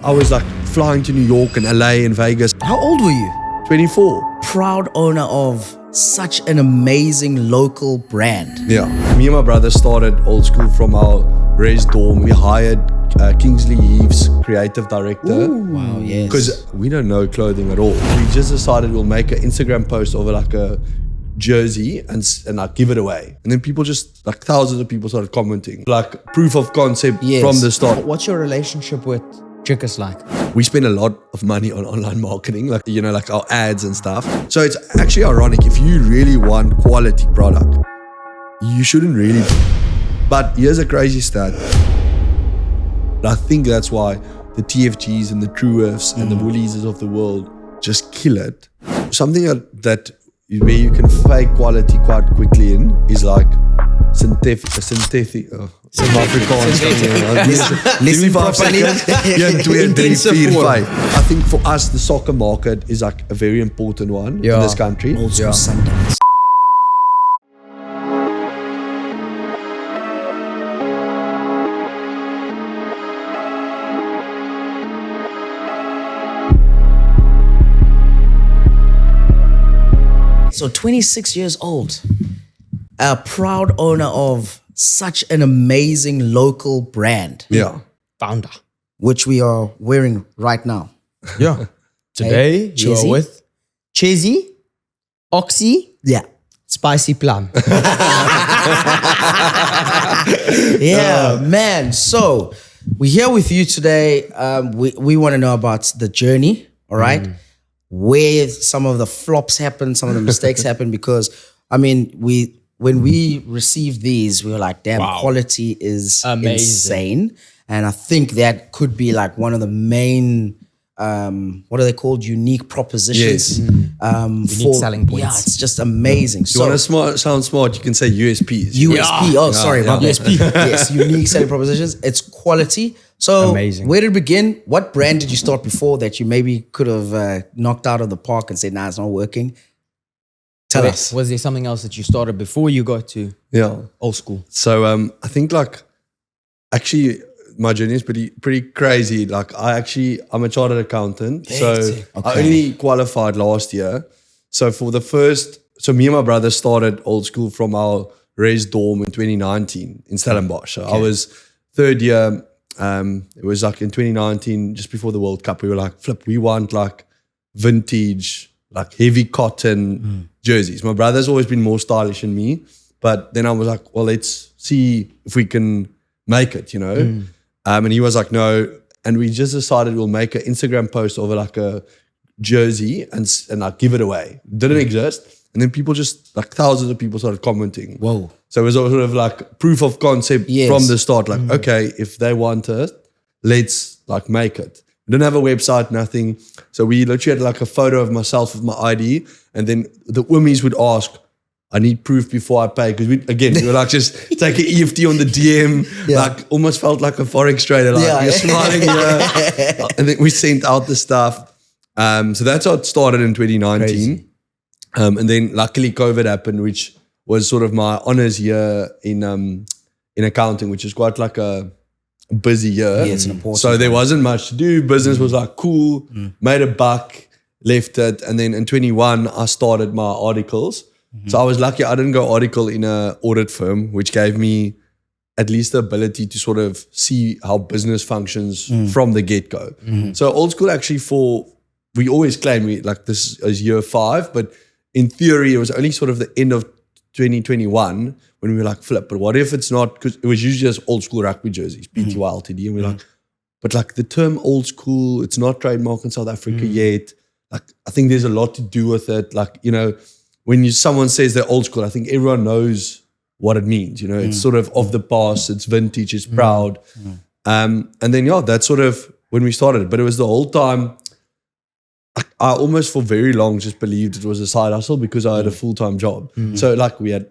I was like flying to New York and LA and Vegas. How old were you? 24. Proud owner of such an amazing local brand. Yeah. Me and my brother started Old School from our res dorm. We hired Kingsley Heaves, creative director. Wow, yes. Because we don't know clothing at all. We just decided we'll make an Instagram post of like a jersey and like give it away. And then people just, like thousands of people started commenting. Like proof of concept from the start. What's your relationship with Chickers like? We spend a lot of money on online marketing, like, you know, like our ads and stuff. So it's actually ironic. If you really want quality product, you shouldn't really. But here's a crazy stat. I think that's why the TFGs and the True Earths and the Woolies of the world just kill it. Something that where you can fake quality quite quickly in is like synthetic, some Afrikaans. Listen properly. Yeah, 2, 3, 4, 5. I think for us, the soccer market is like a very important one in this country. Old School Sundance. So 26 years old, a proud owner of such an amazing local brand, Yeah. Founder. which we are wearing right now. Yeah. Today you Chizzy? are with Chizzy, Oxy, Yeah. Spicy Plum. Yeah, man. So we're here with you today. We want to know about the journey, all right? Where some of the flops happen, some of the mistakes happen, because I mean, when we received these, we were like, damn, quality is Amazing. insane. And I think that could be like one of the main, what are they called? Unique propositions. Unique selling points. Yeah, it's just amazing. You want to sound smart, you can say USPs. USP. Oh, sorry, my USP. Yes, unique selling propositions. It's quality. So, Amazing. where did it begin? What brand did you start before that you maybe could have knocked out of the park and said, nah, it's not working? Tell us. Was there something else that you started before you got to Yeah. Old School? So I think like actually my journey is pretty crazy. Like I'm a chartered accountant. So I only qualified last year. So me and my brother started Old School from our res dorm in 2019 in Stellenbosch. So I was third year. It was like in 2019, just before the World Cup, we were like, flip, we want like vintage, like heavy cotton jerseys. My brother's always been more stylish than me, but then I was like, well, let's see if we can make it, you know? And he was like, no. And we just decided we'll make an Instagram post of like a jersey and like give it away. Didn't exist. And then people just, like thousands of people started commenting. Whoa. So it was sort of like proof of concept from the start. Like, okay, if they want it, let's like make it. We didn't have a website, nothing. So we literally had like a photo of myself with my ID. And then the womies would ask, I need proof before I pay. Because we were like, just take an EFT on the DM. Like almost felt like a Forex trader. Like you're smiling here. And then we sent out the stuff. So that's how it started in 2019. Crazy. And then luckily COVID happened, which was sort of my honors year in accounting, which is quite like a busy year. Yeah, it's an important So there wasn't much to do. Business was like cool, made a buck, left it. And then in 21, I started my articles. So I was lucky I didn't go article in an audit firm, which gave me at least the ability to sort of see how business functions from the get-go. So Old School actually we always claim like this is year 5, but in theory, it was only sort of the end of 2021 when we were like, flip, but what if it's not, because it was usually just Old School rugby jerseys, PTY LTD, and we're like, but like the term Old School, it's not trademarked in South Africa yet. Like, I think there's a lot to do with it. Like, you know, when someone says they're Old School, I think everyone knows what it means. You know, it's sort of the past, it's vintage, it's proud. And then, that's sort of when we started. But it was the whole time, I almost for very long just believed it was a side hustle because I had a full-time job. So like we had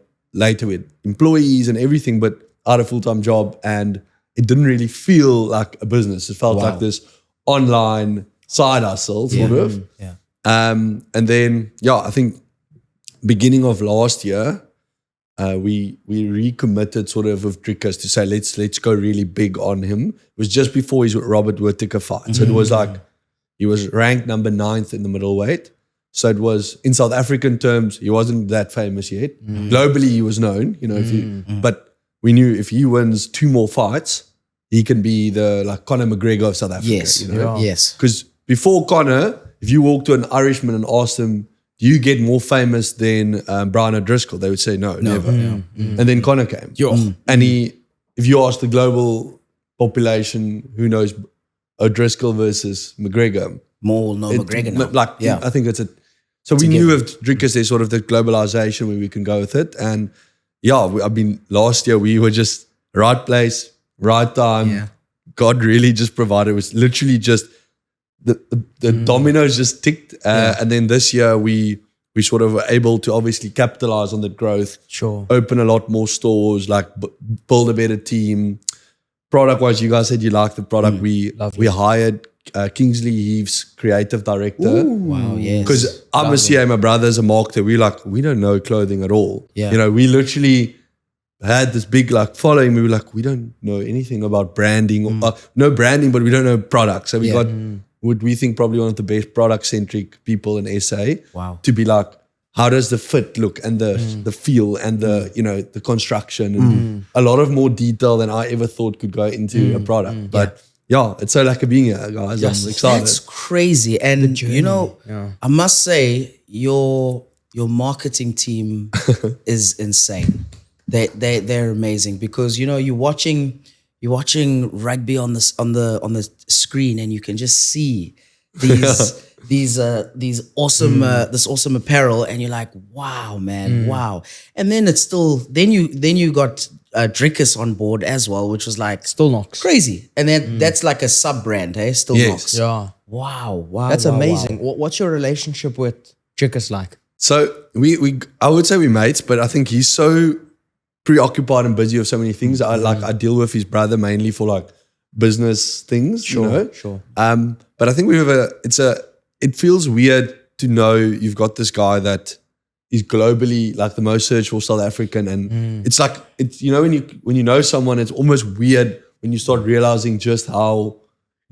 employees and everything, but I had a full-time job and it didn't really feel like a business. It felt like this online side hustle sort of. Yeah. And then, I think beginning of last year, we recommitted sort of with Drickus to say let's go really big on him. It was just before his Robert Whittaker fight, so it was like he was ranked number 9th in the middleweight. So it was, in South African terms, he wasn't that famous yet. Globally, he was known, you know. But we knew if he wins 2 more fights, he can be the like Conor McGregor of South Africa. Yes, you know? yes. Because before Conor, if you walk to an Irishman and ask them, do you get more famous than Brian O'Driscoll? They would say no, never. And then Conor came. And if you ask the global population, who knows O'Driscoll versus McGregor? More no McGregor now. Like, I think it's so we knew with Drickus there's sort of the globalization where we can go with it. And last year we were just right place, right time. Yeah. God really just provided. It was literally just the dominoes just ticked. And then this year we sort of were able to obviously capitalize on the growth. Sure. Open a lot more stores, like build a better team. Product-wise, you guys said you liked the product. We hired Kingsley Heaves, creative director. Wow, yes. Because I'm a CA, my brother's a marketer. We don't know clothing at all. Yeah. You know, we literally had this big like following. We were like, we don't know anything about branding. No branding, but we don't know products. So we got what we think probably one of the best product-centric people in SA. Wow. To be like, how does the fit look and the feel and the the construction and a lot of more detail than I ever thought could go into a product. But it's so like being here, guys. I'm excited. That's crazy. And I must say, your marketing team is insane. They're amazing because you're watching rugby on the screen and you can just see these awesome this awesome apparel and you're like, wow, man, wow. And then it's still then you got Drickus on board as well, which was like Still knocks. crazy. And then that's like a sub brand, hey? Still knocks. Yeah. Wow. That's wow, amazing. wow. What's your relationship with Drickus like? So I would say we're mates, but I think he's so preoccupied and busy with so many things. I deal with his brother mainly for like business things. Sure. But I think we have it feels weird to know you've got this guy that is globally like the most searched for South African, and it's like when you know someone, it's almost weird when you start realizing just how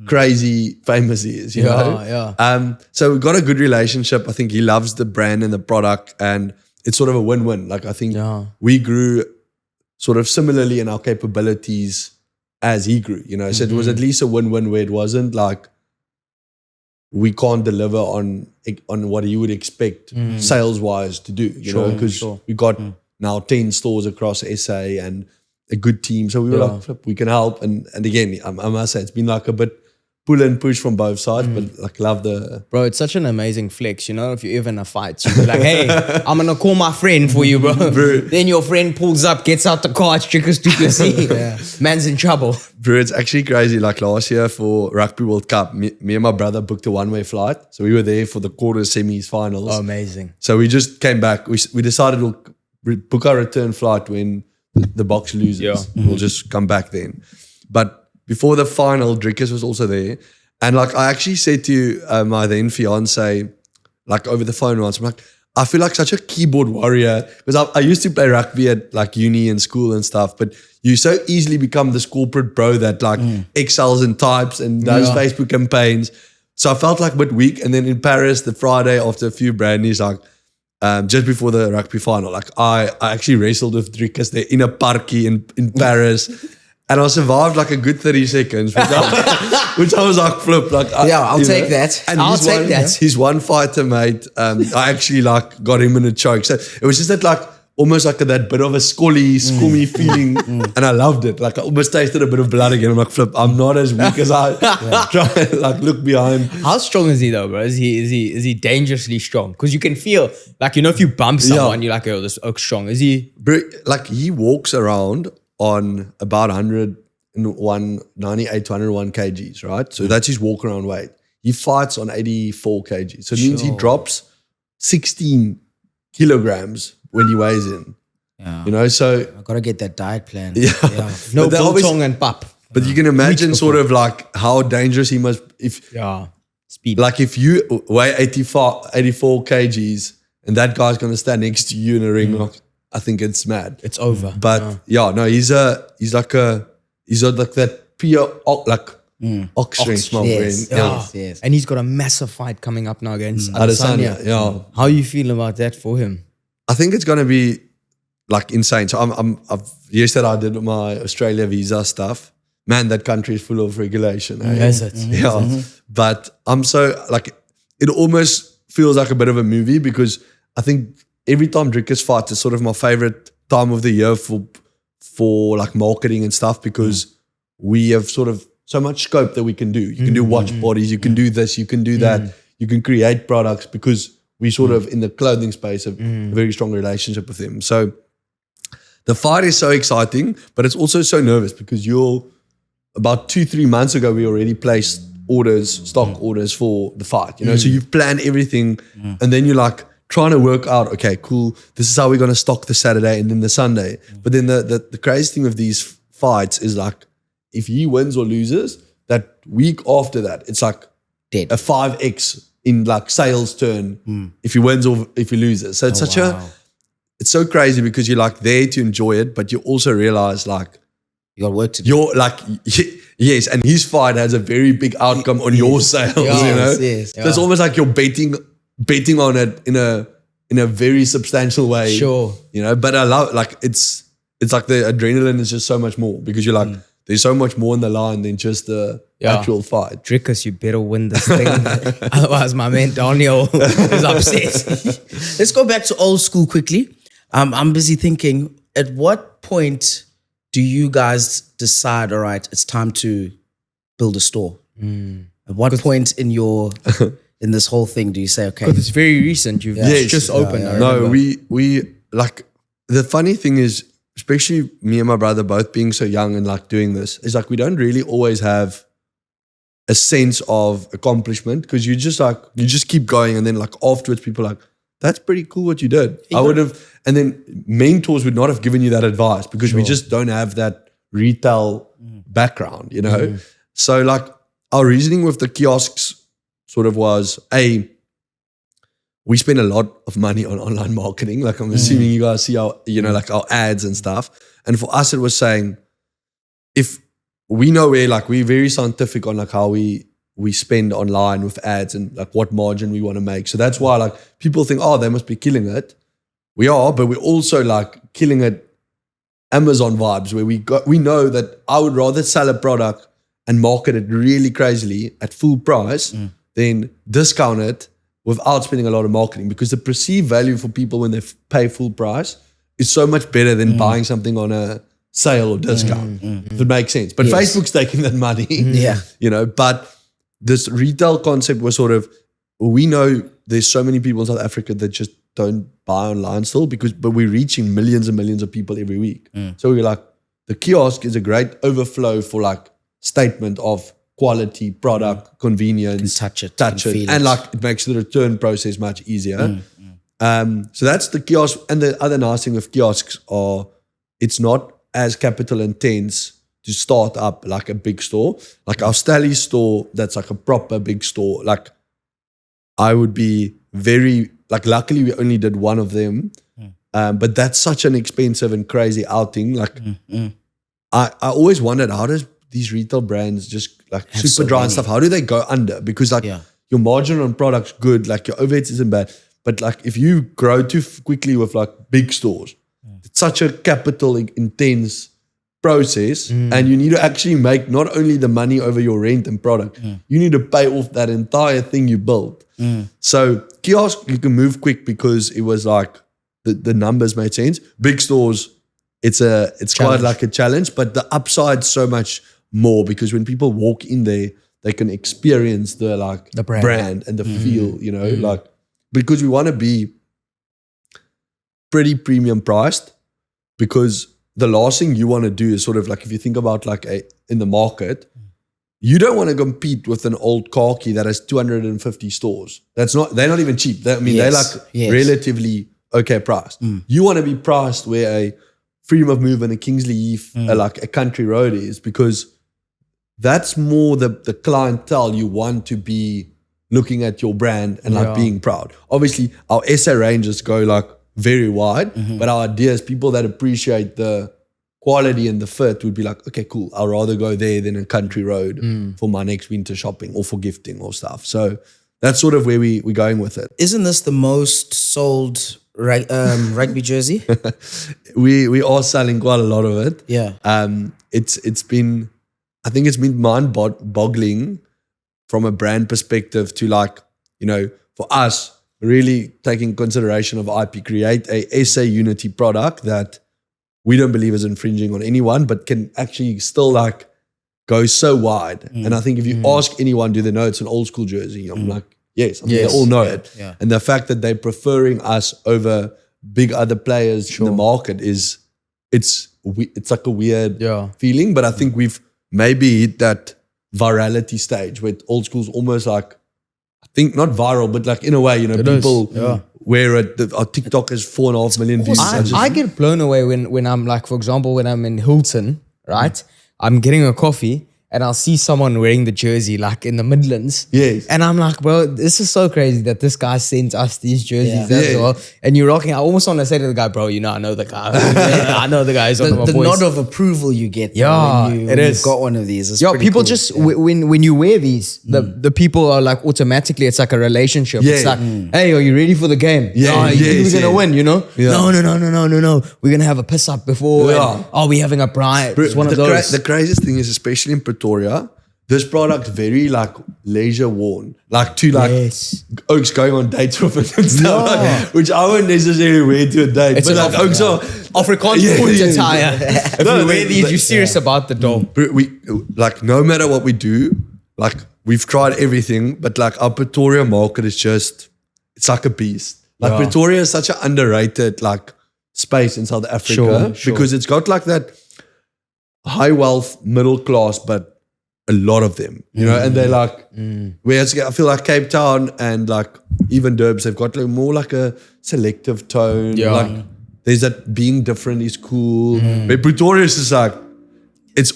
crazy famous he is. You know? So we've got a good relationship. I think he loves the brand and the product, and it's sort of a win-win. Like I think we grew sort of similarly in our capabilities as he grew. So it was at least a win-win where it wasn't like we can't deliver on what you would expect sales-wise to do, because we got now 10 stores across SA and a good team. So we were like, flip, we can help. And again, I must say, it's been like a bit pull and push from both sides, but like love the... Bro, it's such an amazing flex, if you're ever in a fight, you're like, hey, I'm going to call my friend for you, bro. Then your friend pulls up, gets out the car, it's Drickus Duplessis. Man's in trouble. Bro, it's actually crazy. Like last year for Rugby World Cup, me and my brother booked a one-way flight. So we were there for the quarters, semis, finals. Oh, amazing. So we just came back. We decided we'll book our return flight when the box loses. Yeah. We'll just come back then. But before the final, Drickus was also there. And like I actually said to my then fiance, like over the phone once, I'm like, I feel like such a keyboard warrior because I used to play rugby at like uni and school and stuff, but you so easily become this corporate bro that like excels and types and does Facebook campaigns. So I felt like a bit weak. And then in Paris, the Friday after a few brandies, like just before the rugby final, like I actually wrestled with Drickus there in a parkie in Paris. And I survived like a good 30 seconds, which I was like, flip. Like, I'll take that. And I'll take that. His one fighter, mate, I actually like got him in a choke. So it was just that like, almost like that bit of a scummy feeling. And I loved it. Like I almost tasted a bit of blood again. I'm like, flip, I'm not as weak as I try and like look behind. How strong is he though, bro? Is he dangerously strong? Because you can feel like, if you bump someone, you're like, oh, this oak's strong. Is he? Bro, like he walks around on about 98 to 101 kgs, right? So that's his walk around weight. He fights on 84 kgs. So it means he drops 16 kilograms when he weighs in. Yeah. So... I got to get that diet plan. Yeah. No biltong and pap. But you can imagine sort of like how dangerous he must... Speed. Like if you weigh 84 kgs and that guy's going to stand next to you in a ring, like, I think it's mad. It's over. But he's like that pure ox strength small yes. brain. Yes. And he's got a massive fight coming up now against Adesanya. Adesanya. Yeah. How you feel about that for him? I think it's gonna be like insane. So yesterday I did my Australia visa stuff. Man, that country is full of regulation. Eh? Is it? Yeah. But I'm so like, it almost feels like a bit of a movie because I think every time Drinkers fights is sort of my favorite time of the year for like marketing and stuff because we have sort of so much scope that we can do. You can do watch bodies, you can do this, you can do that, you can create products because we sort of in the clothing space have a very strong relationship with them. So the fight is so exciting, but it's also so nervous because about 2-3 months ago, we already placed stock orders for the fight, you know? So you've planned everything and then you're like trying to work out, okay, cool, this is how we're going to stock the Saturday and then the Sunday. But then the crazy thing of these fights is like, if he wins or loses, that week after that, it's like Dead. a 5x in like sales turn if he wins or if he loses. So it's it's so crazy because you're like there to enjoy it, but you also realize like, You got work to do. you're like, yes, and his fight has a very big outcome on your sales, you know? Yes. So it's almost like you're betting on it in a very substantial way. Sure. You know, but I love like it's like the adrenaline is just so much more because you're like, there's so much more on the line than just the actual fight. Drinkers, you better win this thing. Otherwise, my man Daneel is upset. Let's go back to old school quickly. I'm busy thinking, at what point do you guys decide, all right, it's time to build a store? At what point in this whole thing do you say, okay? Because it's very recent. You've just opened. I No, remember. we like, the funny thing is, especially me and my brother both being so young and like doing this, is like we don't really always have a sense of accomplishment because you just keep going and then like afterwards people are like, that's pretty cool what you did. I would have, and then mentors would not have given you that advice because we just don't have that retail background, you know? So like our reasoning with the kiosks sort of was, we spend a lot of money on online marketing. Like I'm assuming you guys see our, you know, like our ads and stuff. And for us, it was saying, if we know where, like we're very scientific on like how we spend online with ads and like what margin we want to make. So that's why like people think, oh, they must be killing it. We are, but we're also like killing it Amazon vibes where we know that I would rather sell a product and market it really crazily at full price than discount it without spending a lot of marketing because the perceived value for people when they pay full price is so much better than buying something on a sale or discount, if it makes sense. But Facebook's taking that money, you know, but this retail concept was sort of, we know there's so many people in South Africa that just don't buy online still but we're reaching millions and millions of people every week. So we're like, the kiosk is a great overflow for like statement of quality, product, convenience, touch it, and feel like it makes the return process much easier. So that's the kiosk. And the other nice thing with kiosks are it's not as capital intense to start up like a big store. Like our Stally store, that's like a proper big store. Like I would be very, like luckily we only did one of them. But that's such an expensive and crazy outing. Like I always wondered, how does these retail brands just like Have super so dry and many. stuff, how do they go under? Because like your margin on product's good, like your overheads isn't bad. But like if you grow too quickly with like big stores, it's such a capital intense process and you need to actually make not only the money over your rent and product, you need to pay off that entire thing you built. So kiosk, you can move quick because it was like the numbers made sense. Big stores, it's quite like a challenge, but the upside's so much more because when people walk in there, they can experience the brand and the feel, you know, like, because we want to be pretty premium priced, because the last thing you want to do is sort of like, if you think about like in the market, you don't want to compete with an old car key that has 250 stores. They're not even cheap. They're like relatively okay priced. You want to be priced where a Freedom of Movement, a Kingsley Heath, like a Country Road is, because that's more the clientele you want to be looking at your brand and like being proud. Obviously, our SA ranges go like very wide. But our idea is people that appreciate the quality and the fit would be like, okay, cool. I'd rather go there than a country road for my next winter shopping or for gifting or stuff. So that's sort of where we're going with it. Isn't this the most sold rugby jersey? We are selling quite a lot of it. Yeah. It's been, I think it's been mind-boggling from a brand perspective to like, you know, for us, really taking consideration of IP, create a SA Unity product that we don't believe is infringing on anyone, but can actually still like go so wide. And I think if you ask anyone, do they know it's an old school jersey? I'm like, yes. I mean, they all know it. Yeah. And the fact that they're preferring us over big other players in the market is, it's like a weird feeling. But I think we've maybe hit that virality stage where old school's almost like, I think not viral, but like in a way, you know, people wear it. Our TikTok has 4.5 million views. I get blown away when I'm like, for example, when I'm in Hilton, right? I'm getting a coffee and I'll see someone wearing the jersey like in the Midlands. Yes. And I'm like, bro, this is so crazy that this guy sent us these jerseys as well. And you're rocking. I almost want to say to the guy, bro, you know, I know the guy. I know the guy. He's one of my The boys. nod of approval you get when you've got one of these. It's Yo, pretty people cool. just when you wear these, the people are like automatically, it's like a relationship. It's like, hey, are you ready for the game? Yeah, you think we're gonna win? You know? Yeah. No. We're gonna have a piss up before. Yeah. And, oh, we're having a pride. It's one of those. The craziest thing is, especially in Pretoria, this product very like leisure worn, like to like Oaks going on dates with it and stuff, like, which I won't necessarily wear to a date. It's but like Oaks are Afrikaans foot attire. If you wear these, you're serious about the dough. we like no matter what we do, like we've tried everything, but like our Pretoria market is just, it's like a beast. Like Pretoria is such an underrated like space in South Africa because it's got like that high wealth middle class, but a lot of them, you know, and they're like, whereas I feel like Cape Town and like even Durbs, they've got like more like a selective tone. Yeah. Like there's that being different is cool. But Pretoria is just like, it's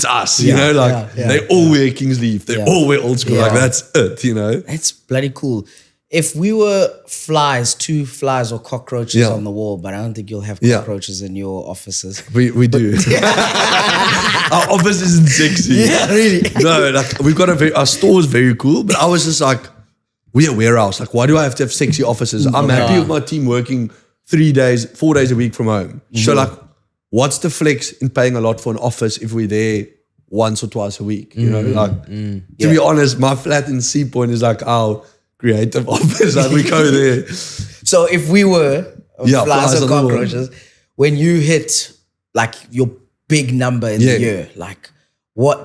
us, you know, like they all wear Kingsleaf, they all wear old school, like that's it, you know. That's bloody cool. If we were flies, 2 flies or cockroaches on the wall, but I don't think you'll have cockroaches in your offices. We do. Our office isn't sexy. Yeah, really. No, like we've got our store is very cool, but I was just like, we're a warehouse. Like, why do I have to have sexy offices? I'm happy with my team working 4 days a week from home. So like, what's the flex in paying a lot for an office if we're there once or twice a week? You know, like to be honest, my flat in Sea Point is like our creative office. Like we go there. So if we were flies or on the wall. cockroaches, when you hit like your big number in the year, like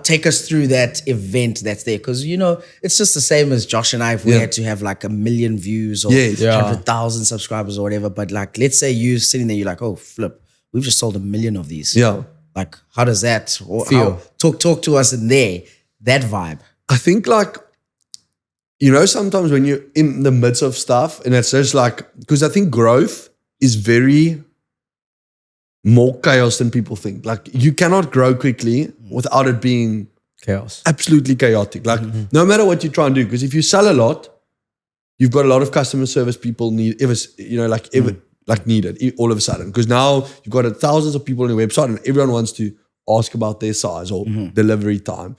take us through that event that's there. Because, you know, it's just the same as Josh and I, if we had to have like 1 million views or 100,000 subscribers or whatever. But like, let's say you're sitting there, you're like, oh, flip, we've just sold 1 million of these. Yeah. Like, how does that feel? Talk to us in there, that vibe. I think like, you know, sometimes when you're in the midst of stuff and it's just like, because I think growth is very more chaos than people think. Like you cannot grow quickly without it being Chaos. absolutely chaotic. Like no matter what you try and do, because if you sell a lot, you've got a lot of customer service people need needed all of a sudden. Because now you've got thousands of people on your website and everyone wants to ask about their size or delivery time.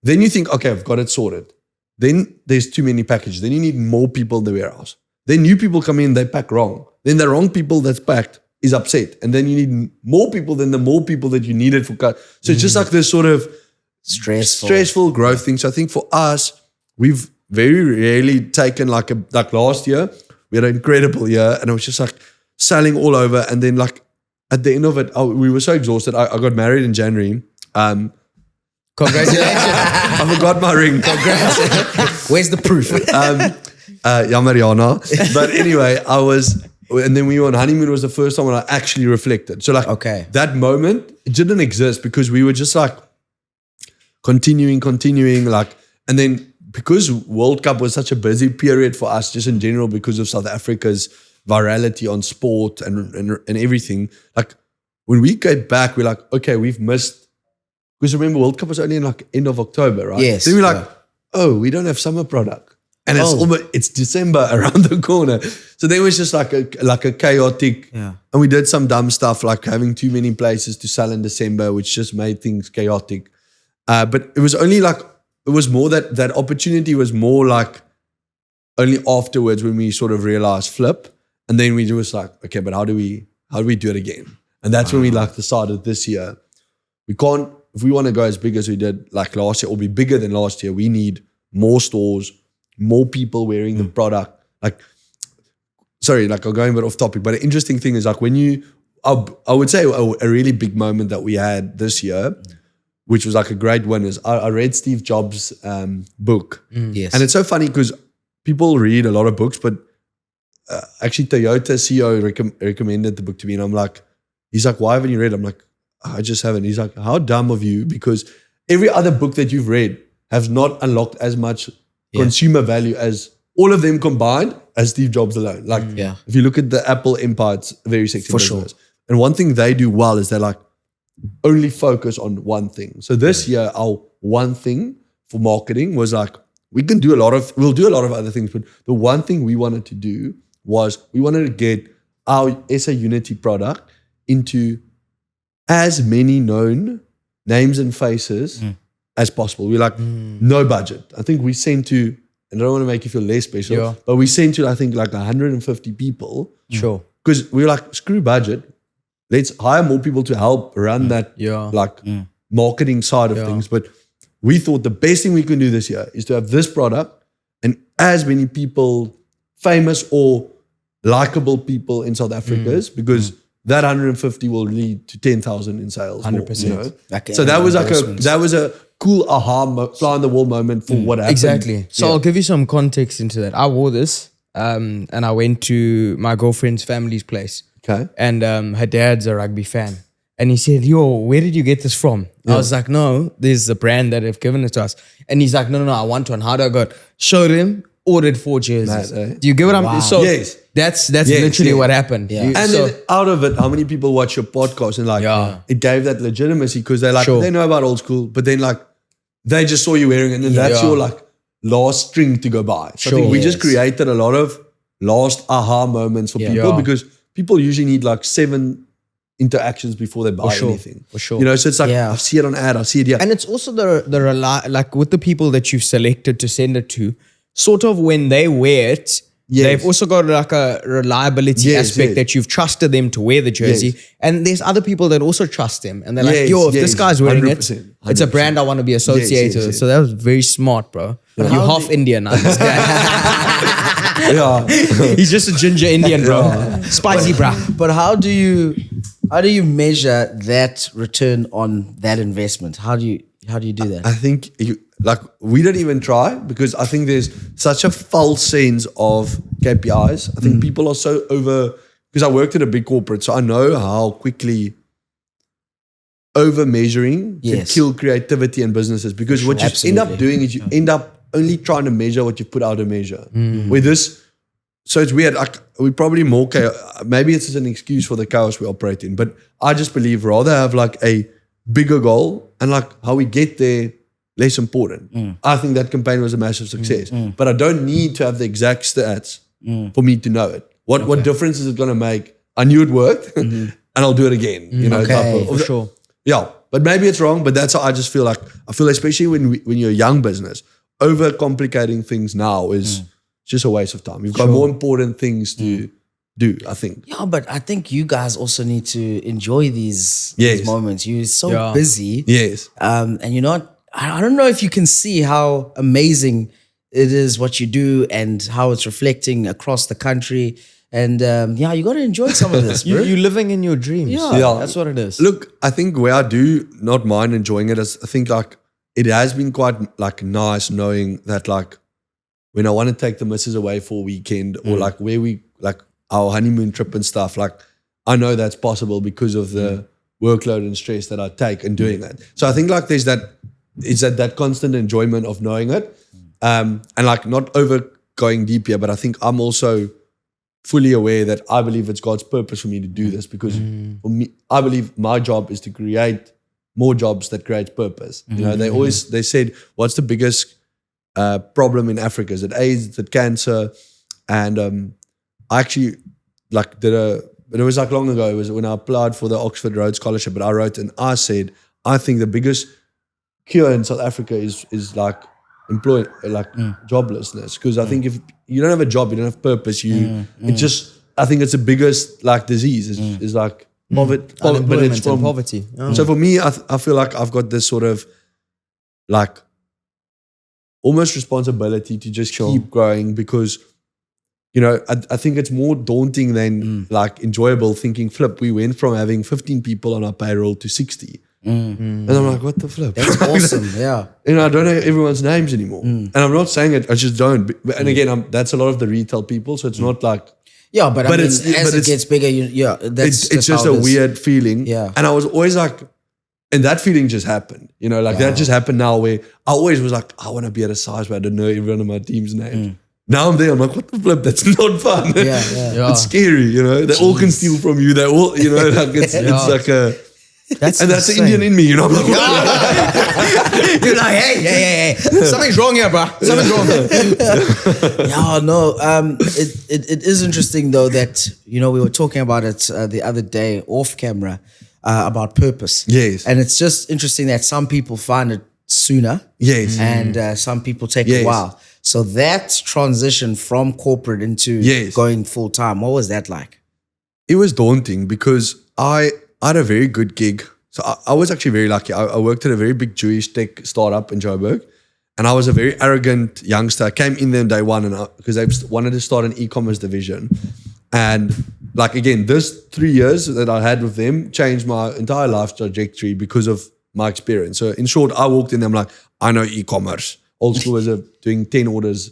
Then you think, okay, I've got it sorted. Then there's too many packages. Then you need more people in the warehouse. Then new people come in, they pack wrong. Then the wrong people that's packed is upset. And then you need more people than the more people that you needed for cut. So it's just like this sort of stressful growth thing. So I think for us, we've very rarely taken like last year, we had an incredible year and it was just like selling all over. And then like at the end of it, we were so exhausted. I got married in January. Congratulations. I forgot my ring. Congrats. Where's the proof? Mariana. But anyway, and then we were on honeymoon. It was the first time when I actually reflected. So like that moment, it didn't exist because we were just like continuing like, and then because World Cup was such a busy period for us just in general because of South Africa's virality on sport and everything, like when we get back, we're like, okay, we've missed, because remember World Cup was only in like end of October, right? Yes. Then we're like, oh, we don't have summer product. And it's December around the corner. So there was just like a chaotic, and we did some dumb stuff like having too many places to sell in December, which just made things chaotic. But it was only like, it was more that opportunity was more like only afterwards when we sort of realized flip. And then we was like, okay, but how do we do it again? And that's when we like decided this year, if we want to go as big as we did like last year or be bigger than last year, we need more stores, more people wearing the product. Like, sorry, like I'm going a bit off topic, but an interesting thing is like I would say a really big moment that we had this year, which was like a great one, is I read Steve Jobs' book. Yes. And it's so funny because people read a lot of books, but actually Toyota CEO recommended the book to me, and I'm like, he's like, why haven't you read it? I'm like, I just haven't. He's like, how dumb of you, because every other book that you've read has not unlocked as much consumer value as all of them combined as Steve Jobs alone. Like, if you look at the Apple empire, it's a very sexy business. Sure. And one thing they do well is they're like only focus on one thing. So this year, our one thing for marketing was like, we'll do a lot of other things, but the one thing we wanted to do was we wanted to get our SA Unity product into as many known names and faces as possible. We're like, no budget. I think we sent to, and I don't want to make you feel less special, but we sent to, I think, like 150 people. Sure. Because we were like, screw budget. Let's hire more people to help run that marketing side of things. But we thought the best thing we can do this year is to have this product and as many people, famous or likable people in South Africa, because that 150 will lead to 10,000 in sales. 100%. You know? So that was a cool fly on the wall moment for what happened. Exactly. So I'll give you some context into that. I wore this and I went to my girlfriend's family's place. Okay. And her dad's a rugby fan. And he said, yo, where did you get this from? I was like, no, there's a brand that have given it to us. And he's like, no, I want one. How do I go? Showed him, ordered 4 jerseys. Mad, Do you get what I'm So yes. That's literally what happened. Yeah. And then out of it, how many people watch your podcast and like, it gave that legitimacy because they're like, they know about old school, but then like, they just saw you wearing it and then that's your like last string to go by. So I think we just created a lot of last aha moments for people because people usually need like 7 interactions before they buy anything. For sure. You know, so it's like, I see it on ad, I see it here. And it's also like with the people that you've selected to send it to, sort of when they wear it, they've also got like a reliability aspect that you've trusted them to wear the jersey. And there's other people that also trust them. And they're like, yo, if this guy's wearing 100%. It's a brand I want to be associated with. So that was very smart, bro. You're half Indian, I understand. He's just a ginger Indian, bro. Spicy, bro. But how do you measure that return on that investment? How do you do that? I think we didn't even try because I think there's such a false sense of KPIs. I think people are so because I worked at a big corporate, so I know how quickly over measuring can kill creativity in businesses, because what you end up doing is you end up only trying to measure what you put out of measure. So it's weird. Like, we probably more chaos. Maybe it's just an excuse for the chaos we operate in, but I just believe rather have like a bigger goal and like how we get there less important. I think that campaign was a massive success, but I don't need to have the exact stats for me to know it. What difference is it going to make? I knew it worked and I'll do it again. You know, for sure. Yeah, but maybe it's wrong, but that's how I just feel like. I feel especially when you're a young business, overcomplicating things now is just a waste of time. You've got more important things to do, I think. Yeah, but I think you guys also need to enjoy these moments. You're so busy. Yes. And you're not, I don't know if you can see how amazing it is what you do and how it's reflecting across the country. And you got to enjoy some of this, bro. You're living in your dreams. Yeah, that's what it is. Look, I think where I do not mind enjoying it is, I think like it has been quite like nice knowing that like when I want to take the missus away for a weekend or like where we like our honeymoon trip and stuff, like I know that's possible because of the workload and stress that I take in doing that. So I think like there's that constant enjoyment of knowing it, and like not over going deep here, but I think I'm also fully aware that I believe it's God's purpose for me to do this, because for me, I believe my job is to create more jobs that create purpose. You know, they said, what's the biggest problem in Africa. Is it AIDS? Is it cancer? And I actually like but it was like long ago. It was when I applied for the Oxford Rhodes Scholarship, but I wrote and I said, I think the biggest cure in South Africa is like joblessness. Because I think if you don't have a job, you don't have purpose, I think it's the biggest like disease is like poverty, but it's from poverty. Oh. So for me, I feel like I've got this sort of like almost responsibility to just keep growing because, you know, I think it's more daunting than like enjoyable thinking, flip, we went from having 15 people on our payroll to 60. And I'm like, what the flip? That's awesome, yeah. You know, I don't know everyone's names anymore. And I'm not saying it, I just don't. And again, that's a lot of the retail people, so it's not like... Yeah, but I mean, as it gets bigger, it's just a weird feeling. Yeah. And I was always like, and that feeling just happened. You know, like that just happened now where I always was like, I want to be at a size where I don't know everyone on my team's names. Now I'm there, I'm like, what the flip? That's not fun. Yeah. It's scary, you know. They all can steal from you. They all, you know, like it's like a... That's the Indian in me, you know. I'm like, you're like, hey, something's wrong here, bro. Something's wrong. Yeah, no. It is interesting though that we were talking about it the other day off camera about purpose. Yes, and it's just interesting that some people find it sooner. Yes, and some people take a while. So that transition from corporate into going full time, what was that like? It was daunting because I had a very good gig. So I was actually very lucky. I worked at a very big Jewish tech startup in Joburg. And I was a very arrogant youngster. I came in there day one because they wanted to start an e-commerce division. And like, again, this 3 years that I had with them changed my entire life trajectory because of my experience. So in short, I walked in there, I'm like, I know e-commerce. Old school was doing 10 orders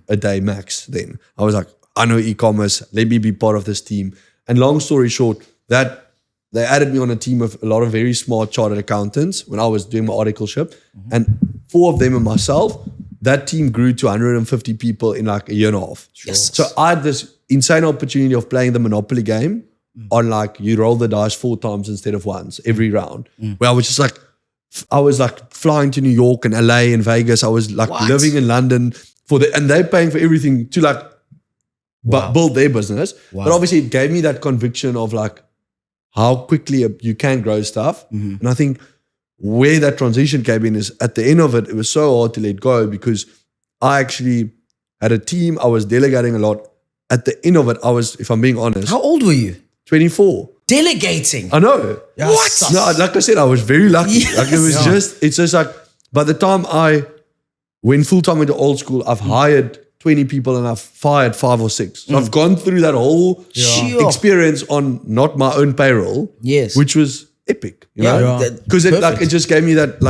a day max then. I was like, I know e-commerce. Let me be part of this team. And long story short, that they added me on a team of a lot of very smart chartered accountants when I was doing my articleship. And 4 of them and myself, that team grew to 150 people in like a year and a half. Yes. So I had this insane opportunity of playing the Monopoly game on like you roll the dice 4 times instead of once every round. Where I was just like, I was like flying to New York and LA and Vegas. I was like living in London and they're paying for everything to like build their business. But obviously it gave me that conviction of like, how quickly you can grow stuff. And I think where that transition came in is at the end of it, it was so hard to let go because I actually had a team. I was delegating a lot. At the end of it, I was, if I'm being honest. How old were you? 24. Delegating? I know. What? No, like I said, I was very lucky. Yes. Like it was it's just like, by the time I went full-time into old school, I've hired 20 people and I've fired 5 or 6. So I've gone through that whole experience on not my own payroll, which was epic, you know, because it just gave me that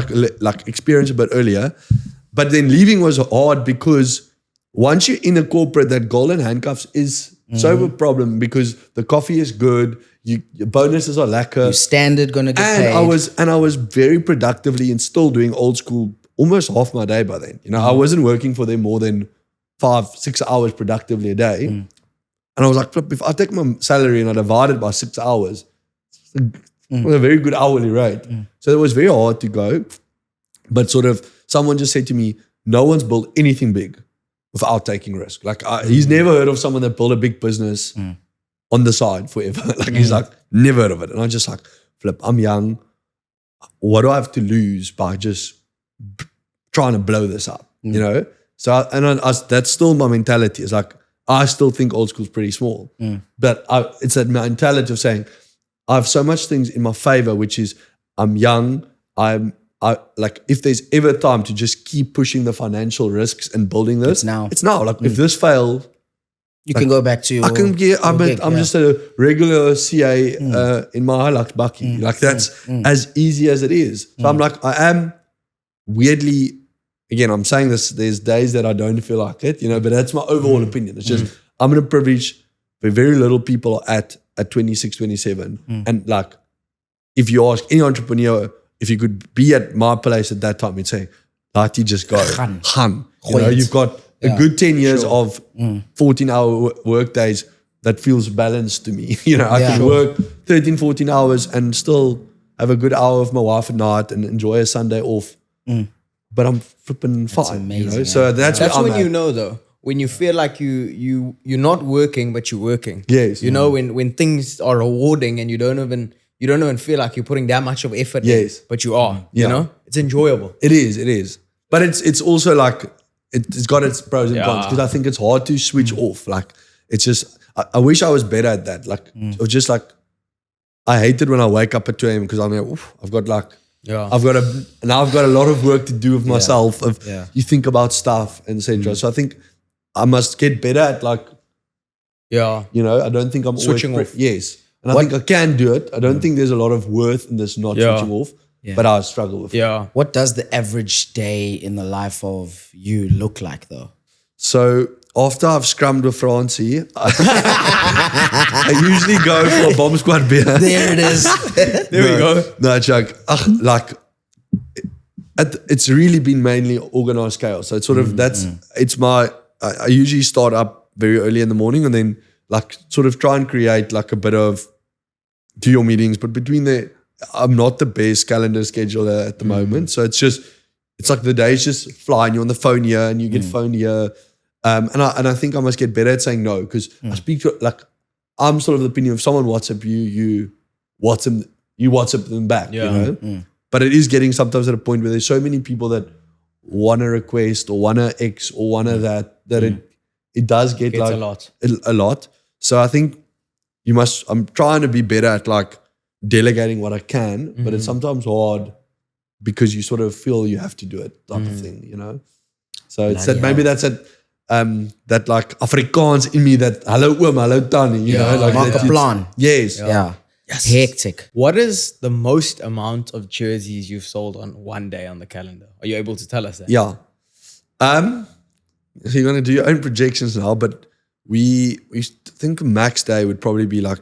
like experience a bit earlier. But then leaving was hard because once you're in a corporate, that golden handcuffs is so a problem because the coffee is good, your bonuses are lacquer, your standard gonna get paid. I was very productively and still doing old school almost half my day by then. You know, I wasn't working for them more than 5-6 hours productively a day. And I was like, if I take my salary and I divide it by 6 hours, it was a very good hourly rate. So it was very hard to go. But sort of someone just said to me, no one's built anything big without taking risk. Like he's never heard of someone that built a big business on the side forever. Like he's like, never heard of it. And I just like, flip, I'm young. What do I have to lose by just trying to blow this up, you know? So, that's still my mentality. It's like, I still think old school's pretty small. But it's that mentality of saying, I have so much things in my favor, which is I'm young. I like, if there's ever time to just keep pushing the financial risks and building this, it's now. Like, if this fails, you can go back to I'm just a regular CA in my Hilux bucky. Like, that's as easy as it is. So I'm like, I am weirdly... Again, I'm saying this, there's days that I don't feel like it, you know, but that's my overall opinion. It's just, I'm in a privilege where very little people are at 26, 27. And like, if you ask any entrepreneur, if you could be at my place at that time, you'd say, Lati, just go. Gaan. You know, you've got a good 10 years of 14-hour work days that feels balanced to me. You know, I can work 13, 14 hours and still have a good hour with my wife at night and enjoy a Sunday off. but I'm flipping fine. amazing, So that's That's where I'm when you at. know though. When you feel like you're not working, but you're working. Yes. You know, when things are rewarding and you don't even feel like you're putting that much of effort Yes. in, but you are. Yeah. You know? It's enjoyable. It is. But it's also like it's got its pros and cons because I think it's hard to switch off. Like it's just I wish I was better at that. Like or just like I hate it when I wake up at 2 a.m. because I'm like, oof, I've got a lot of work to do with myself. You think about stuff and etc. So I think I must get better at like I don't think I'm Switching always off. Yes. And I think I can do it. I don't think there's a lot of worth in this not switching off. Yeah. But I struggle with it. Yeah. What does the average day in the life of you look like though? So after I've scrummed with Francie, I usually go for a bomb squad beer. There it is. There we go. No joke. It's really been mainly organized chaos. So it's sort of I usually start up very early in the morning and then like sort of try and create like a bit of do your meetings, but between I'm not the best calendar scheduler at the moment. So it's like the days just fly and you're on the phone here and you get phoned here. And I think I must get better at saying no because I speak to like I'm sort of the opinion if someone WhatsApp you WhatsApp them back, you know. But it is getting sometimes at a point where there's so many people that want a request or want a X or want a that it does get It's like a lot. So I think I'm trying to be better at like delegating what I can, but it's sometimes hard because you sort of feel you have to do it type of thing, you know. So it's that maybe that's that like Afrikaans in me that hello oom, hello tannie, you know, like Maak 'n plan. Yes. Yeah. Hectic. What is the most amount of jerseys you've sold on one day on the calendar? Are you able to tell us that? Yeah. So you're gonna do your own projections now, but we think max day would probably be like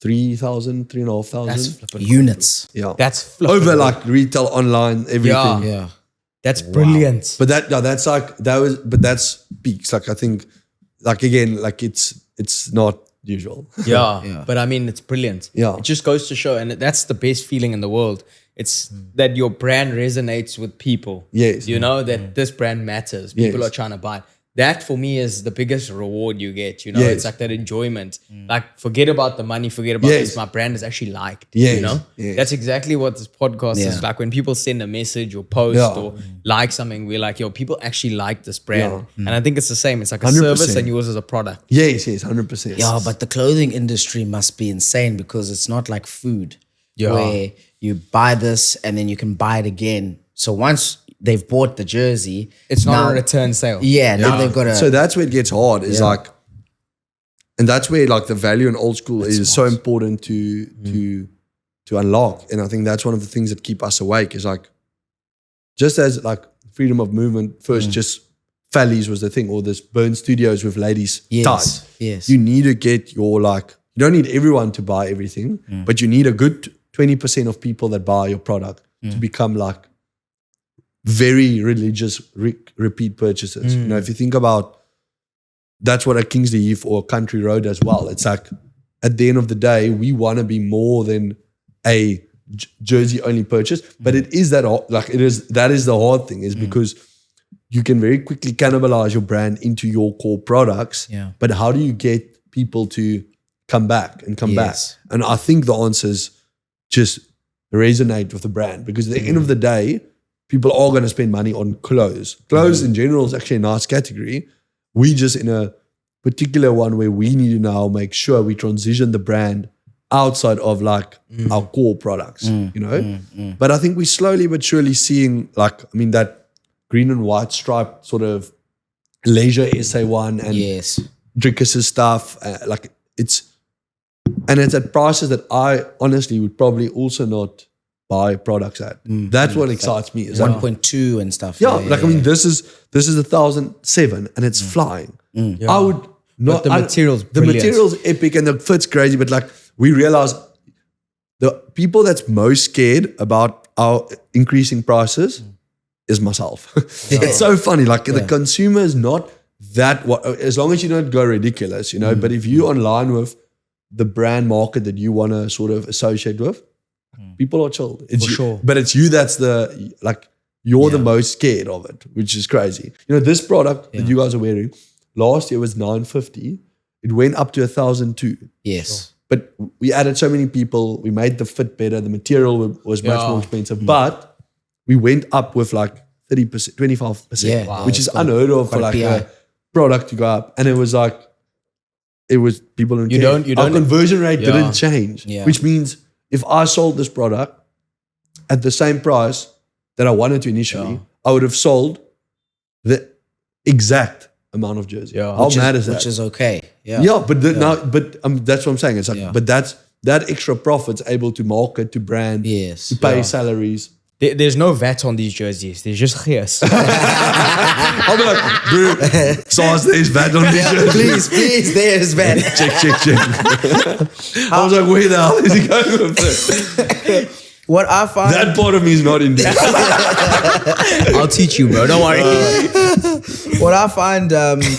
3,000, 3,500. That's flippin' Units. Yeah. That's flippin' over like retail, online, everything. Yeah. That's brilliant. But that's peaks. Like I think, like again, like it's not usual. Yeah. But I mean, it's brilliant. Yeah. It just goes to show, and that's the best feeling in the world. It's that your brand resonates with people. Yes. You know, that this brand matters. People Yes. are trying to buy it. That for me is the biggest reward you get. You know, Yes. it's like that enjoyment. Like forget about the money, forget about Yes. this. My brand is actually liked. Yes. You know, Yes. that's exactly what this podcast Yeah. is like. When people send a message or post or like something, we're like, yo, people actually like this brand. And I think it's the same. It's like a 100%. service and yours is a product. Yes, 100%. Yeah, but the clothing industry must be insane because it's not like food where you buy this and then you can buy it again. So once they've bought the jersey, It's not now- a return sale. Yeah, now they've got So that's where it gets hard. Is like, and that's where like the value in old school is so important to unlock. And I think that's one of the things that keep us awake. Is like, just as like freedom of movement first, just Fallies was the thing, or this Burn Studios with ladies tight. Yes. You need to get your like. You don't need everyone to buy everything, but you need a good 20% of people that buy your product to become like very religious repeat purchases. You know, if you think about that's what a Kingsley Heath or a Country Road as well. It's like at the end of the day, we want to be more than a jersey only purchase, but it is that like that is the hard thing is because you can very quickly cannibalize your brand into your core products. Yeah. But how do you get people to come back and come back? Yes. And I think the answer is just resonate with the brand because at the end of the day, people are going to spend money on clothes. Clothes in general is actually a nice category. We just in a particular one where we need to now make sure we transition the brand outside of like our core products, you know? But I think we're slowly but surely seeing like, I mean, that green and white striped sort of leisure SA1 and Yes. Drickus' stuff. Like it's at prices that I honestly would probably also not buy products at. That's what excites me. Is 1.2 and stuff. I mean, this is 1,007 and it's flying. I would not. the material's the brilliant. material's epic and the fit's crazy, but like we realize the people that's most scared about our increasing prices is myself. It's so funny. Like the consumer is not that as long as you don't go ridiculous, you know. But if you're online with the brand market that you want to sort of associate with, people are chilled. It's For sure. But it's you that's the like you're the most scared of it, which is crazy. You know, this product that you guys are wearing, last year was 950. It went up to 1,002. Yes. But we added so many people. We made the fit better. The material was much more expensive. But we went up with like 30%, 25%, which is unheard of for like a product to go up. And it was like, people don't care. Our conversion rate didn't change, which means if I sold this product at the same price that I wanted to initially, I would have sold the exact amount of jersey. How mad is that? Which is okay. Yeah. Yeah, but that's what I'm saying. It's like, but that extra profit's able to market, to brand, to pay salaries. There's no VAT on these jerseys. There's just gears. I'll be like, bro, SARS, there's VAT on these jerseys. Please, there's VAT. Check. I was like, where the hell is he going with this? What I find... That part of me is not in there. I'll teach you, bro. Don't worry. What I find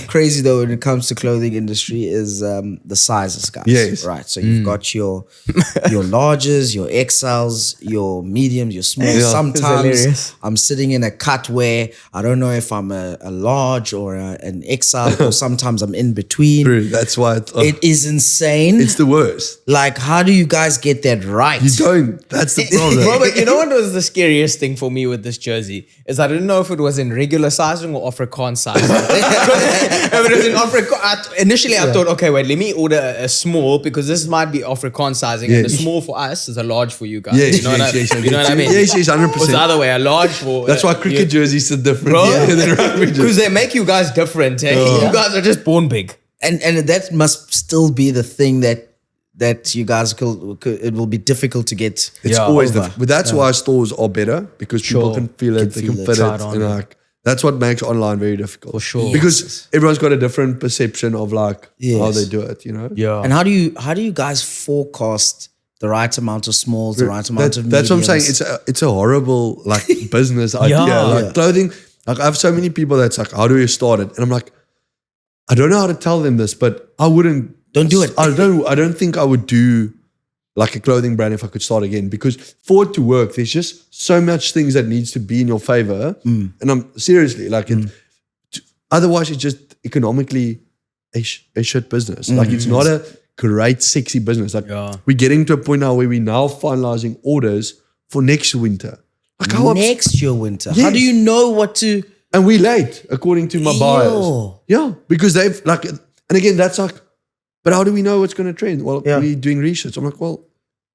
crazy though when it comes to clothing industry is the sizes, guys. Yes. Right. So you've got your larges, your XLs, your mediums, your smalls. Sometimes I'm sitting in a cut where I don't know if I'm a large or an XL, or sometimes I'm in between. True. That's why it is insane. It's the worst. Like, how do you guys get that right? You don't. That's the problem. Bro, but you know what was the scariest thing for me with this jersey? Is I didn't know if it was in regular sizing or Afrikaans sizing. If it was in Afrikaans, initially I thought, okay, wait, let me order a small because this might be Afrikaans sizing, and the small for us is a large for you guys. Yes, you know what I mean? Yes, 100%. Or the other way, a large for... That's why cricket jerseys are different than rugby jerseys. Because they make you guys different. Eh? You guys are just born big. And that must still be the thing that you guys it will be difficult to get. It's always difficult. But that's why stores are better, because people can feel it, they can fit it. And like, that's what makes online very difficult. For sure. Because everyone's got a different perception of like how they do it, you know? Yeah. And how do you guys forecast the right amount of smalls, the right amount of mediums? That's what I'm saying. It's a horrible like business idea. Like clothing, like I have so many people that's like, how do you start it? And I'm like, I don't know how to tell them this, but I wouldn't. Don't do it. I don't think I would do like a clothing brand if I could start again, because for it to work, there's just so much things that needs to be in your favor. And I'm seriously like, otherwise it's just economically a shit business. Like it's not a great, sexy business. Like we're getting to a point now where we're now finalizing orders for next winter. Like next year winter. Yes. How do you know what to? And we're late, according to my buyers. Yeah, because they've like, and again, that's like, but how do we know what's going to trend? Well, we're doing research. I'm like, well,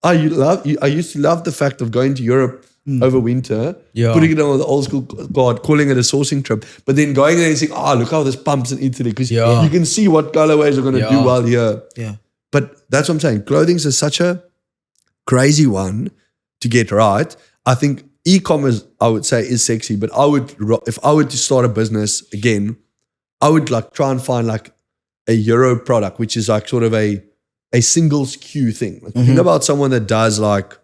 I used to love the fact of going to Europe over winter, putting it on the old school card, calling it a sourcing trip, but then going there and saying, look how this pumps in Italy, because you can see what colorways are going to do well here. Yeah. But that's what I'm saying. Clothing is such a crazy one to get right. I think e-commerce, I would say, is sexy, but if I were to start a business again, I would like try and find like a Euro product, which is like sort of a single SKU thing. Like think about someone that does like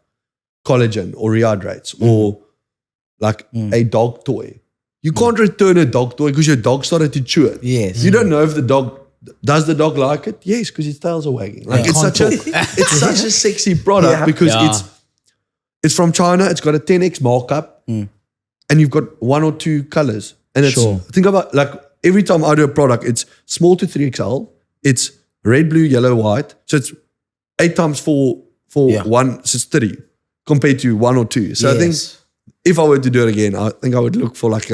collagen or rehydrates or like a dog toy. You can't return a dog toy because your dog started to chew it. Yes. You don't know if the dog like it? Yes, because his tails are wagging. Like it's such a sexy product because it's from China. It's got a 10x markup, and you've got one or two colors. And it's think about like every time I do a product, it's small to 3XL. It's red, blue, yellow, white. So it's 8 times 4 for one. So it's 30 compared to 1 or 2. So I think if I were to do it again, I think I would look for like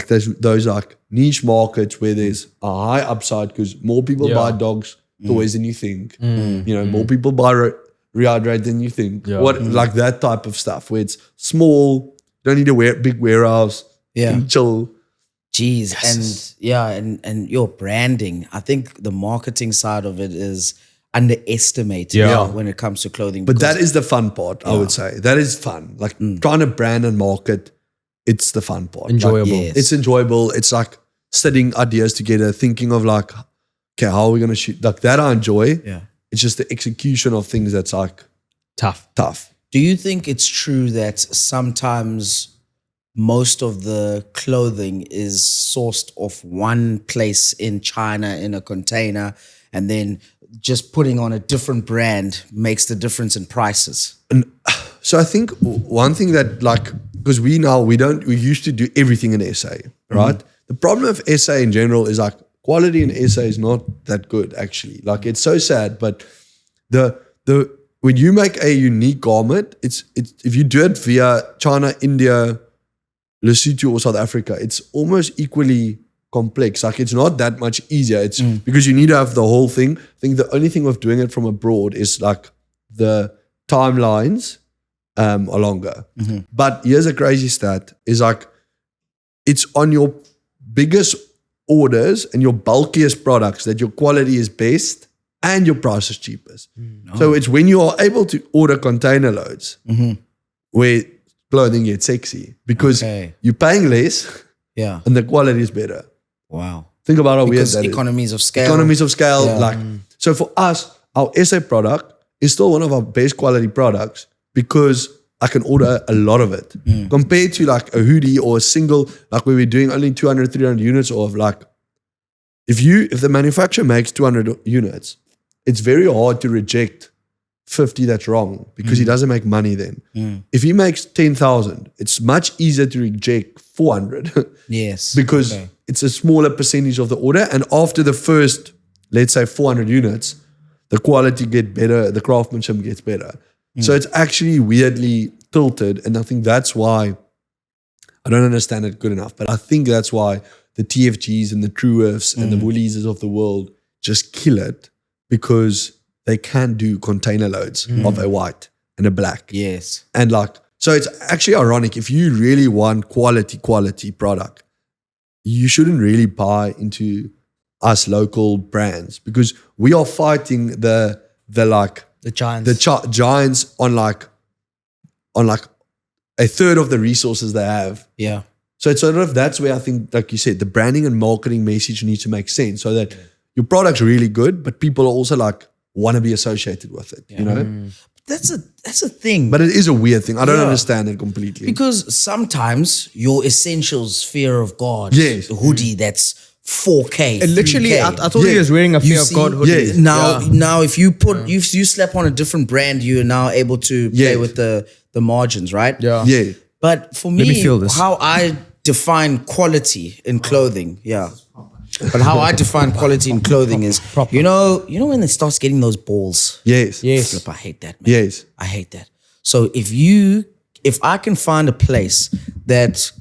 those like niche markets where there's a high upside because more people buy dogs toys than you think. You know, more people buy rehydrate than you think. Like that type of stuff where it's small, don't need a big warehouse. Can chill. Jeez. And your branding. I think the marketing side of it is underestimated when it comes to clothing. But that is the fun part, I would say. That is fun. Like trying to brand and market, it's the fun part. Enjoyable. Like, it's enjoyable. It's like studying ideas together, thinking of like, okay, how are we going to shoot? Like that I enjoy. Yeah. It's just the execution of things that's like tough. Do you think it's true that sometimes most of the clothing is sourced off one place in China in a container, and then just putting on a different brand makes the difference in prices? And So I think one thing that because we used to do everything in SA, right? The problem of SA in general is like quality in SA is not that good actually. Like it's so sad, but the when you make a unique garment, it's if you do it via China, India, Lesotho or South Africa, it's almost equally complex. Like it's not that much easier. It's because you need to have the whole thing. I think the only thing of doing it from abroad is like the timelines are longer. But here's a crazy stat is like it's on your biggest orders and your bulkiest products that your quality is best and your price is cheapest. So it's when you are able to order container loads where clothing gets sexy because you're paying less and the quality is better. Wow. Think about how weird Because that is. economies of scale. Economies of scale. So for us, our SA product is still one of our best quality products because I can order a lot of it compared to like a hoodie or a single, like where we're doing only 200, 300 units of like, if the manufacturer makes 200 units, it's very hard to reject 50 that's wrong because he doesn't make money then. If he makes 10,000, it's much easier to reject 400 Yes. because it's a smaller percentage of the order. And after the first, let's say 400 units, the quality gets better, the craftsmanship gets better. So it's actually weirdly tilted. And I think that's why I don't understand it good enough. But I think that's why the TFGs and the Trueworths and the Woolies of the world just kill it because they can do container loads of a white and a black. Yes. And like, so it's actually ironic. If you really want quality product, you shouldn't really buy into us local brands because we are fighting the giants. Giants on like a third of the resources they have. Yeah. So it's sort of, that's where I think, like you said, the branding and marketing message needs to make sense so that your product's really good, but people also like want to be associated with it, you know? That's a thing. But it is a weird thing. I don't understand it completely. Because sometimes your essentials fear of God Yes. hoodie that's 4K. And literally, 3K. I thought he was wearing a You Fear of see? God hoodie. Yeah. Now if you put you slap on a different brand, you're now able to play Yes. with the margins, right? Yeah. Yeah. But for me me, feel this. how I define quality in clothing, But how I define quality in clothing is, you know when it starts getting those balls. Yes. Flip, I hate that, man. Yes. I hate that. So if I can find a place that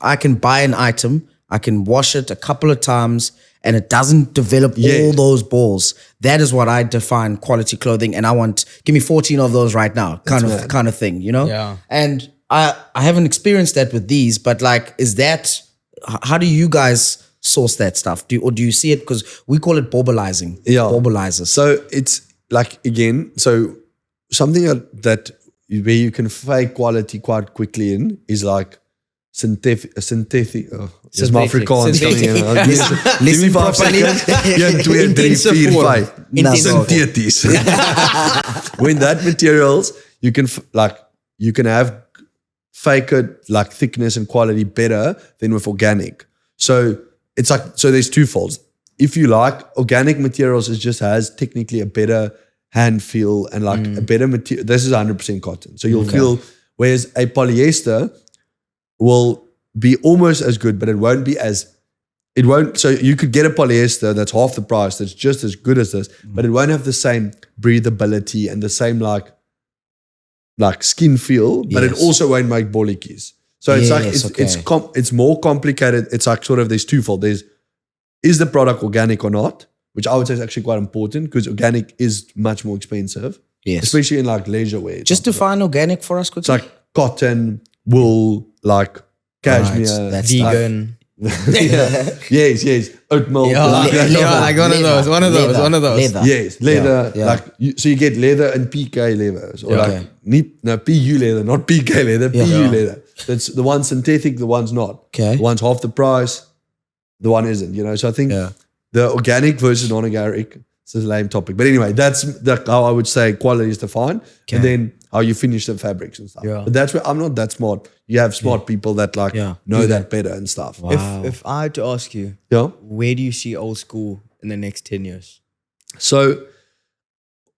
I can buy an item, I can wash it a couple of times and it doesn't develop all those balls. That is what I define quality clothing. And I want, give me 14 of those right now, kind of thing, you know? Yeah. And I haven't experienced that with these, but like, how do you guys source that stuff? Do you see it? Because we call it borbalizing. Yeah. Borbalizers. So it's like, again, so something that where you can fake quality quite quickly in is like synthetic. Dis maar Afrikaans coming in. Give me 5 seconds. 1, 2, 3, 4, 5. Syntheties. When that materials, you can have fake it like thickness and quality better than with organic. So it's like, so there's two folds. If you like organic materials, it just has technically a better hand feel and like a better material. This is 100% cotton. So you'll feel, whereas a polyester will be almost as good, but it won't, so you could get a polyester that's half the price, that's just as good as this, but it won't have the same breathability and the same like skin feel, but it also won't make bollikies. So it's it's more complicated. It's like sort of there's twofold. Is the product organic or not? Which I would say is actually quite important because organic is much more expensive. Yes. Especially in like leisure wear. Just define organic for us quickly. It's like cotton, wool, like cashmere. That's Vegan. Yes. Oat milk. Like one of those. Leather. Yes, leather. Like so you get leather and PK leathers. Or like PU leather, not PK leather, PU leather. That's the one's synthetic, the one's not. Okay. The one's half the price, the one isn't, you know. So I think the organic versus non-organic, it's a lame topic. But anyway, that's how I would say quality is defined. Okay. And then how you finish the fabrics and stuff. Yeah. But that's where I'm not that smart. You have smart people that like know that better and stuff. Wow. If I had to ask you, where do you see old school in the next 10 years? So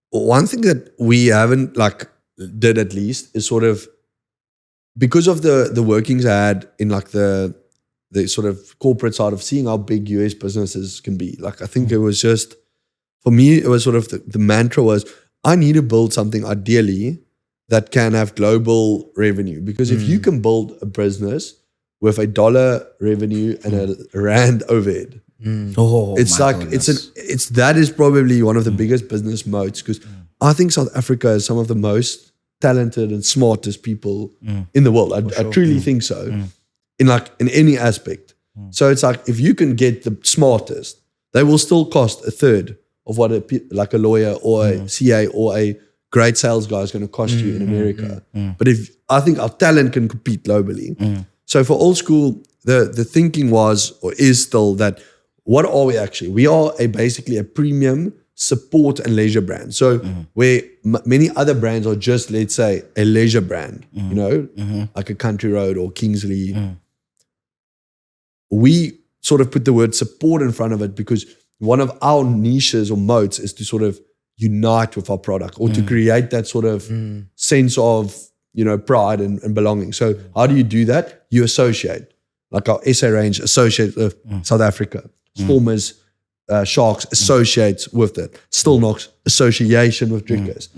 one thing that we haven't like did at least is sort of because of the workings I had in like the sort of corporate side of seeing how big US businesses can be. Like I think it was just, for me, it was sort of the mantra was, I need to build something ideally that can have global revenue. Because if you can build a business with $1 revenue and a rand overhead, it's like it's that is probably one of the biggest business moats. Because I think South Africa is some of the most talented and smartest people in the world. I truly think so. In any aspect. So it's like if you can get the smartest, they will still cost a third of what a lawyer or a CA or a great sales guy is going to cost you in America. But I think our talent can compete globally. So for old school, the thinking was or is still that what are we actually? We are basically a premium support and leisure brand. So where many other brands are just, let's say, a leisure brand, you know, like a Country Road or Kingsley. We sort of put the word support in front of it because one of our niches or moats is to sort of unite with our product or to create that sort of sense of, you know, pride and belonging. So how do you do that? You associate. Like our SA range associates with South Africa. Stormers, Sharks associates with it. Still Knox association with drinkers.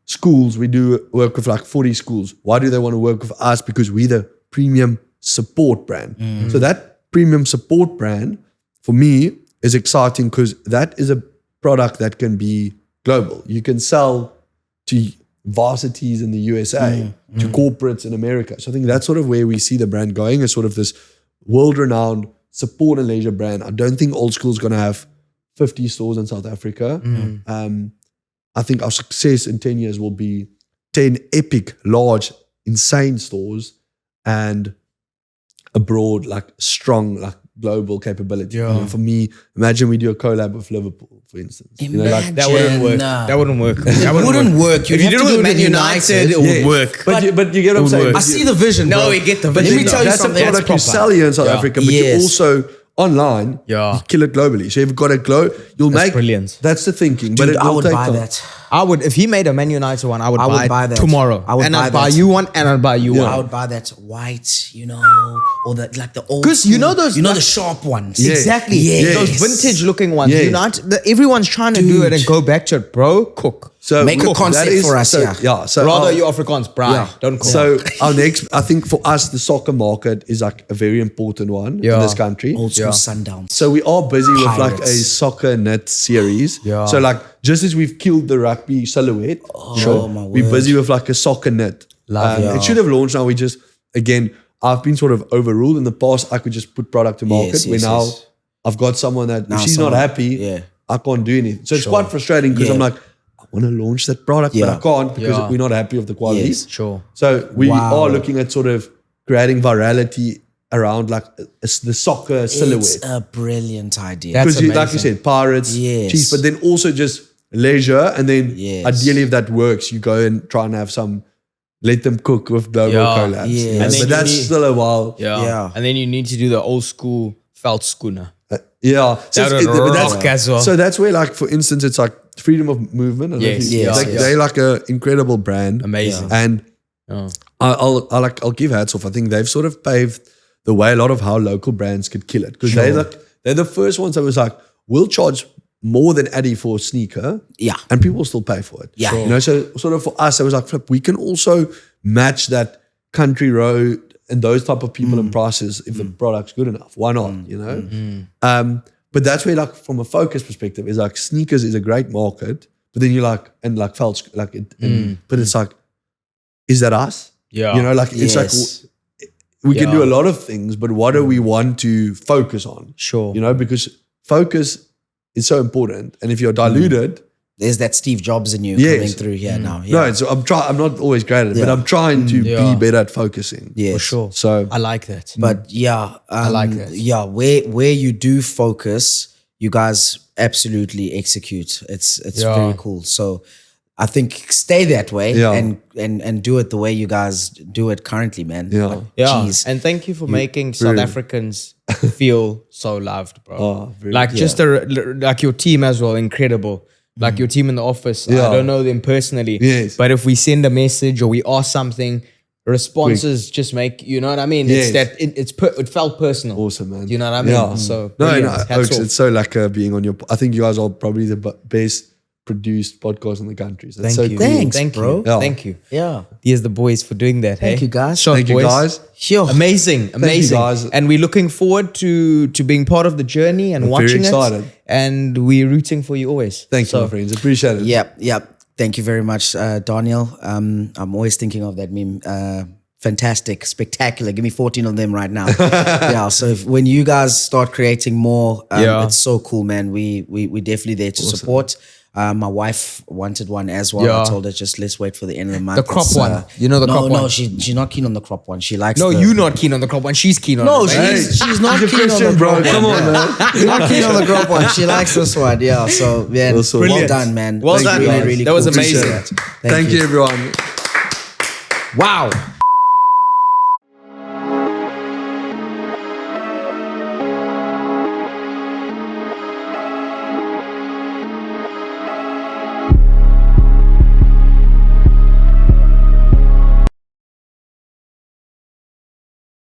Schools, we do work with like 40 schools. Why do they want to work with us? Because we're the premium support brand. So that premium support brand for me is exciting because that is a product that can be global. You can sell to varsities in the USA, to corporates in America. So I think that's sort of where we see the brand going, as sort of this world-renowned support and leisure brand. I don't think Old School is going to have 50 stores in South Africa. I think our success in 10 years will be 10 epic, large, insane stores and a broad, like strong, like global capability. You know, for me, imagine we do a collab with Liverpool, for instance. You know, like, that wouldn't work. That wouldn't work. It wouldn't work. If you did it with Man United, it would work. But you get what I'm saying. I see the vision, bro. No, we get the But vision. let me tell you That's a something. product you sell here in South Africa, but you also online, you kill it globally. So you've got a you'll make brilliant. That's the thinking. Dude, but it I will would take buy time. that. I would, if he made a Man United one, I would buy that tomorrow. I'd buy you one and I'd buy you one. I would buy that white, you know, or like the old. 'Cause you know those, the like- sharp ones. Yeah. Exactly. Yes. Those vintage looking ones. Yes. Everyone's trying to do it and go back to it, bro. Cook. So Make a concept that for us, so, yeah. So Rather our- you Afrikaans, Brian. Don't cook. So our next, I think for us, the soccer market is like a very important one in this country. Old school Sundowns. So we are busy with like a Pirates. soccer knit series. Yeah. So like just as we've killed the rugby silhouette, my we're word. busy with like a soccer knit. It should have launched now. We just, again, I've been sort of overruled in the past. I could just put product to market. Yes, where now yes. I've got someone that Now if she's someone- not happy, yeah. I can't do anything. So it's quite frustrating because I'm like, I want to launch that product, but I can't because we're not happy with the quality. Yes. Sure. So we Wow. are looking at sort of creating virality around like the soccer It's silhouette. a brilliant idea. That's Because like you amazing. said, Pirates, Yes. Chiefs, but then also just leisure. And then Yes. ideally if that works, you go and try and have some, let them cook with global collabs. Yes. you know, And then but you that's need- still a while. Yeah. And then you need to do the old school felt schooner. Yeah. So, That it's- would but that's, rock as well. so that's where like, for instance, it's like freedom of movement. I don't know if Yes, you- yes, like, yes. they're like an incredible brand. Amazing. And Yeah. I'll give hats off. I think they've sort of paved the way a lot of how local brands could kill it. Because they're the first ones that was like, we'll charge more than Addy for a sneaker. Yeah. And people still pay for it. Yeah. Sure. You know, so sort of for us, it was like, flip, we can also match that Country Road and those type of people and prices if the product's good enough. Why not? You know? But that's where like from a focus perspective is like sneakers is a great market, but then you like, and like felt like it, but it's like, is that us? Yeah. You know, like it's like Yes. we can do a lot of things, but what do we want to focus on? Sure. You know, because focus is so important. And if you're diluted, There's that Steve Jobs in you Yes. coming through here now. Yeah. no, so I'm not always great at it, but I'm trying to be better at focusing. Yes. For sure. So I like that. But yeah, I like that. Yeah, where you do focus, you guys absolutely execute. It's very cool. So I think stay that way and do it the way you guys do it currently, man. Yeah. Like, Yeah. jeez. And thank you for making South Africans feel so loved, bro. Oh, very like just like your team as well, incredible. like your team in the office. Yeah. I don't know them personally. Yes. But if we send a message or we ask something, responses just make, you know what I mean? Yes. It's that it felt personal. Awesome, man. You know what I mean? Yeah. So No, brilliant. Hats Oaks, off. it's so lucky being on your. I think you guys are probably the best produced podcast in the country. So it's so you. cool. Thanks, Thank bro. you. Yeah. Thank you. Yeah. Here's the boys for doing that. Thank you, guys. Shot, Thank you, boys. guys. Sure. Amazing, amazing. guys. And we're looking forward to being part of the journey and We're watching very excited. it. And we're rooting for you always. Thank you, my friends. Appreciate it. Yep. Thank you very much, Daneel. I'm always thinking of that meme. Fantastic, spectacular. Give me 14 of them right now. Yeah. So when you guys start creating more, it's so cool, man. We definitely there to support. My wife wanted one as well. Yeah. I told her just let's wait for the end of the month. The crop It's, one. You know the crop one? No, she's not keen on the crop one. She likes No, the, you're not keen on the crop one. She's keen on No, it. right? she's not He's a keen on the Christian, bro. crop one. Come on, man. She's not keen on the crop one. She likes this one. Yeah. So yeah, Awesome. well Brilliant. done, man. Well Thank done, you. man. Really That was cool. amazing. Appreciate it. Thank you, everyone. Wow.